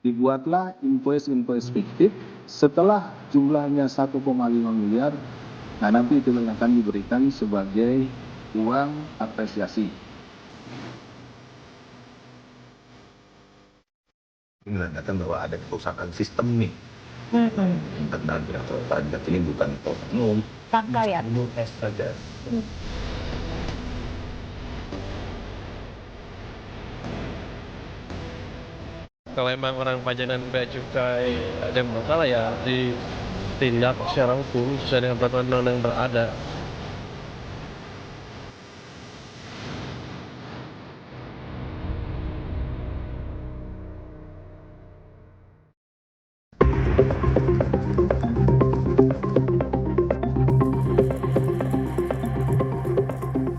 dibuatlah invoice fiktif setelah jumlahnya 1,5 miliar. Nah, nanti itu akan diberikan sebagai uang apresiasi. Menandakan bahwa ada kerusakan sistem nih. Tentang pajak ini bukan oknum. Sangka ya. Es saja. Kalau emang orang pajak dan bea cukai ada yang masalah ya ditindak secara hukum sesuai dengan peraturan undang-undang yang berada.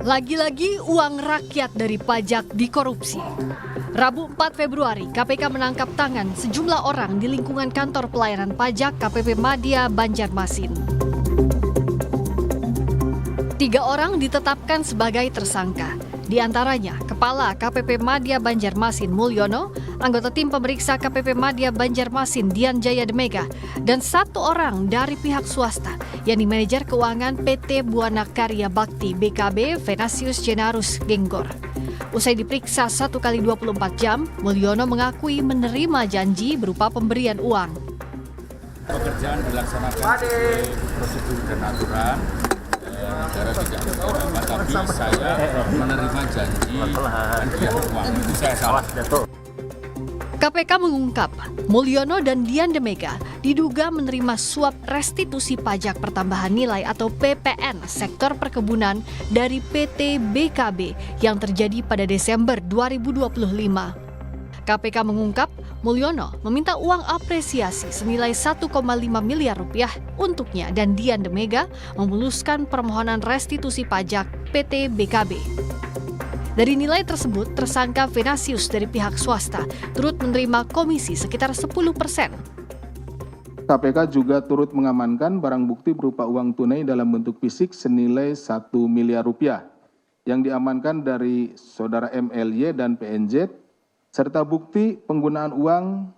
Lagi-lagi uang rakyat dari pajak dikorupsi. Rabu 4 Februari, KPK menangkap tangan sejumlah orang di lingkungan kantor pelayanan pajak KPP Madya Banjarmasin. 3 orang ditetapkan sebagai tersangka. Di antaranya, Kepala KPP Madya Banjarmasin Mulyono, anggota tim pemeriksa KPP Madya Banjarmasin Dian Jaya Demega, dan 1 orang dari pihak swasta, yakni manajer keuangan PT Buana Karya Bakti BKB Venasius Jenarus Genggor. Usai diperiksa 1 kali 24 jam, Mulyono mengakui menerima janji berupa pemberian uang. Pekerjaan dilaksanakan sesuai prosedur dan aturan. Negara tidak berapa, tapi saya menerima janji dan dia uang. Itu saya salah. KPK mengungkap, Mulyono dan Dian Demega diduga menerima suap restitusi pajak pertambahan nilai atau PPN sektor perkebunan dari PT BKB yang terjadi pada Desember 2025. KPK mengungkap, Mulyono meminta uang apresiasi senilai 1,5 miliar rupiah untuknya dan Dian Demega memuluskan permohonan restitusi pajak PT BKB. Dari nilai tersebut, tersangka Venasius dari pihak swasta turut menerima komisi sekitar 10%. KPK juga turut mengamankan barang bukti berupa uang tunai dalam bentuk fisik senilai 1 miliar rupiah yang diamankan dari saudara MLY dan PNZ, serta bukti penggunaan uang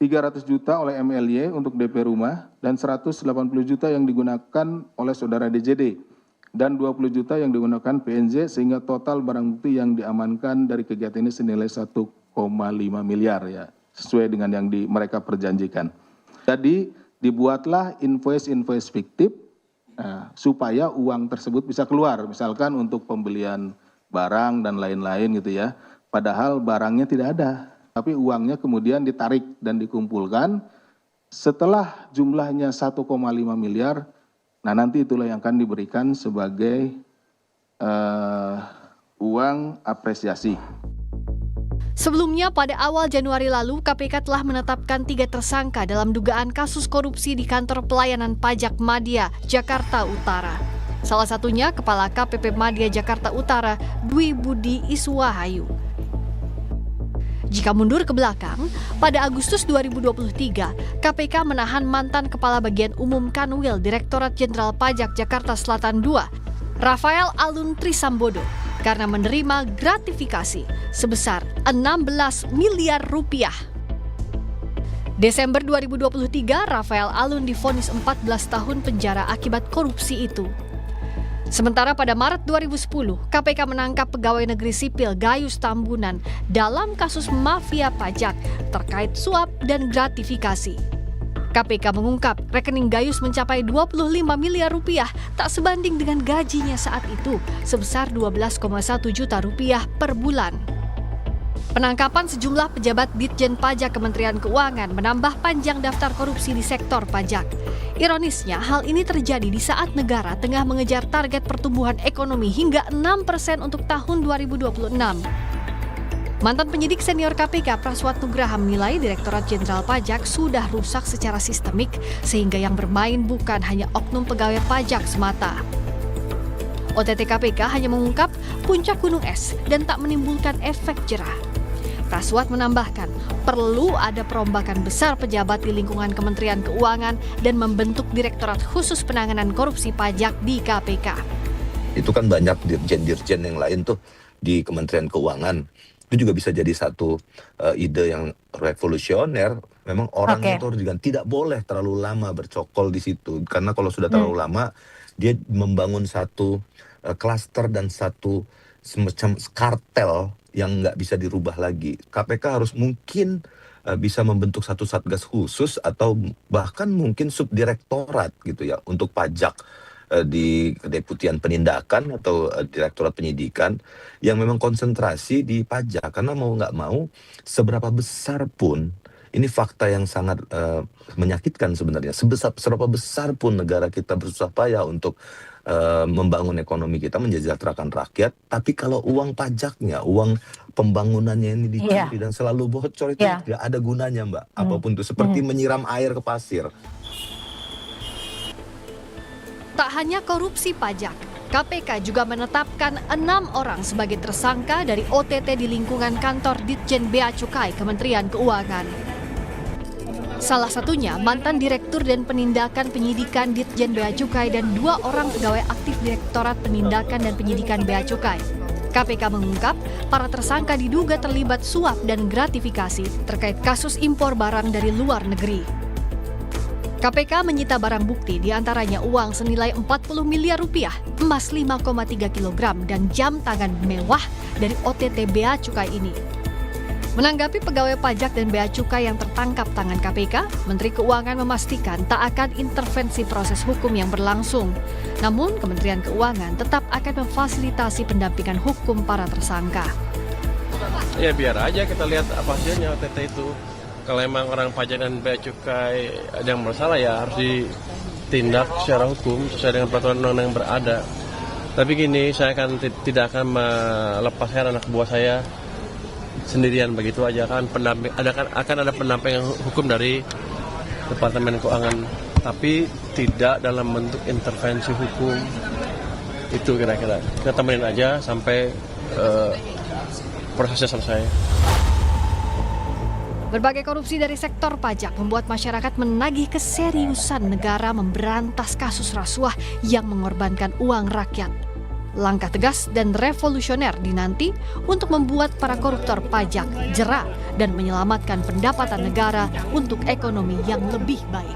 300 juta oleh MLY untuk DP rumah dan 180 juta yang digunakan oleh saudara DJD dan 20 juta yang digunakan PNZ, sehingga total barang bukti yang diamankan dari kegiatan ini senilai 1,5 miliar ya, sesuai dengan yang mereka perjanjikan. Jadi dibuatlah invoice fiktif supaya uang tersebut bisa keluar, misalkan untuk pembelian barang dan lain-lain gitu ya. Padahal barangnya tidak ada, tapi uangnya kemudian ditarik dan dikumpulkan. Setelah jumlahnya 1,5 miliar, nah nanti itulah yang akan diberikan sebagai uang apresiasi. Sebelumnya pada awal Januari lalu, KPK telah menetapkan 3 tersangka dalam dugaan kasus korupsi di kantor pelayanan pajak Madya, Jakarta Utara. Salah satunya Kepala KPP Madya Jakarta Utara, Dwi Budi Iswahayu. Jika mundur ke belakang, pada Agustus 2023, KPK menahan mantan Kepala Bagian Umum Kanwil Direktorat Jenderal Pajak Jakarta Selatan II, Rafael Alun Trisambodo, karena menerima gratifikasi sebesar 16 miliar rupiah. Desember 2023, Rafael Alun divonis 14 tahun penjara akibat korupsi itu. Sementara pada Maret 2010, KPK menangkap pegawai negeri sipil Gayus Tambunan dalam kasus mafia pajak terkait suap dan gratifikasi. KPK mengungkap rekening Gayus mencapai 25 miliar rupiah tak sebanding dengan gajinya saat itu sebesar 12,1 juta rupiah per bulan. Penangkapan sejumlah pejabat Ditjen Pajak Kementerian Keuangan menambah panjang daftar korupsi di sektor pajak. Ironisnya, hal ini terjadi di saat negara tengah mengejar target pertumbuhan ekonomi hingga 6% untuk tahun 2026. Mantan penyidik senior KPK Praswat Nugraha menilai Direktorat Jenderal Pajak sudah rusak secara sistemik sehingga yang bermain bukan hanya oknum pegawai pajak semata. OTT KPK hanya mengungkap puncak gunung es dan tak menimbulkan efek jerah. Praswat menambahkan, perlu ada perombakan besar pejabat di lingkungan Kementerian Keuangan dan membentuk Direktorat Khusus Penanganan Korupsi Pajak di KPK. Itu kan banyak dirjen-dirjen yang lain tuh di Kementerian Keuangan. Itu juga bisa jadi satu ide yang revolusioner. Memang orangnya itu harus diganti. Tidak boleh terlalu lama bercokol di situ. Karena kalau sudah terlalu lama, dia membangun satu klaster dan satu semacam kartel yang nggak bisa dirubah lagi. KPK harus mungkin bisa membentuk satu satgas khusus atau bahkan mungkin subdirektorat gitu ya untuk pajak di Kedeputian Penindakan atau Direktorat Penyidikan yang memang konsentrasi di pajak. Karena mau nggak mau seberapa besar pun, ini fakta yang sangat menyakitkan sebenarnya, seberapa besar pun negara kita bersusah payah untuk membangun ekonomi kita, mensejahterakan rakyat, tapi kalau uang pajaknya, uang pembangunannya ini dicuri dan selalu bocor, itu tidak ada gunanya, Mbak. Apapun itu, seperti menyiram air ke pasir. Tak hanya korupsi pajak, KPK juga menetapkan 6 orang sebagai tersangka dari OTT di lingkungan kantor Ditjen Bea Cukai Kementerian Keuangan. Salah satunya mantan Direktur dan Penindakan Penyidikan Ditjen Bea Cukai dan 2 orang pegawai aktif Direktorat Penindakan dan Penyidikan Bea Cukai. KPK mengungkap para tersangka diduga terlibat suap dan gratifikasi terkait kasus impor barang dari luar negeri. KPK menyita barang bukti diantaranya uang senilai 40 miliar rupiah, emas 5,3 kilogram, dan jam tangan mewah dari OTT Bea Cukai ini. Menanggapi pegawai pajak dan Bea Cukai yang tertangkap tangan KPK, Menteri Keuangan memastikan tak akan intervensi proses hukum yang berlangsung. Namun, Kementerian Keuangan tetap akan memfasilitasi pendampingan hukum para tersangka. Ya biar aja kita lihat apa hasilnya OTT itu. Kalau emang orang pajak dan Bea Cukai ada yang bersalah ya harus ditindak secara hukum sesuai dengan peraturan undang-undang yang berada. Tapi gini, saya tidak akan melepaskan anak buah saya sendirian begitu aja, kan akan ada pendampingan hukum dari Departemen Keuangan, tapi tidak dalam bentuk intervensi hukum. Itu kira-kira kita temenin aja sampai prosesnya selesai. Berbagai korupsi dari sektor pajak membuat masyarakat menagih keseriusan negara memberantas kasus rasuah yang mengorbankan uang rakyat. Langkah tegas dan revolusioner dinanti untuk membuat para koruptor pajak jera dan menyelamatkan pendapatan negara untuk ekonomi yang lebih baik.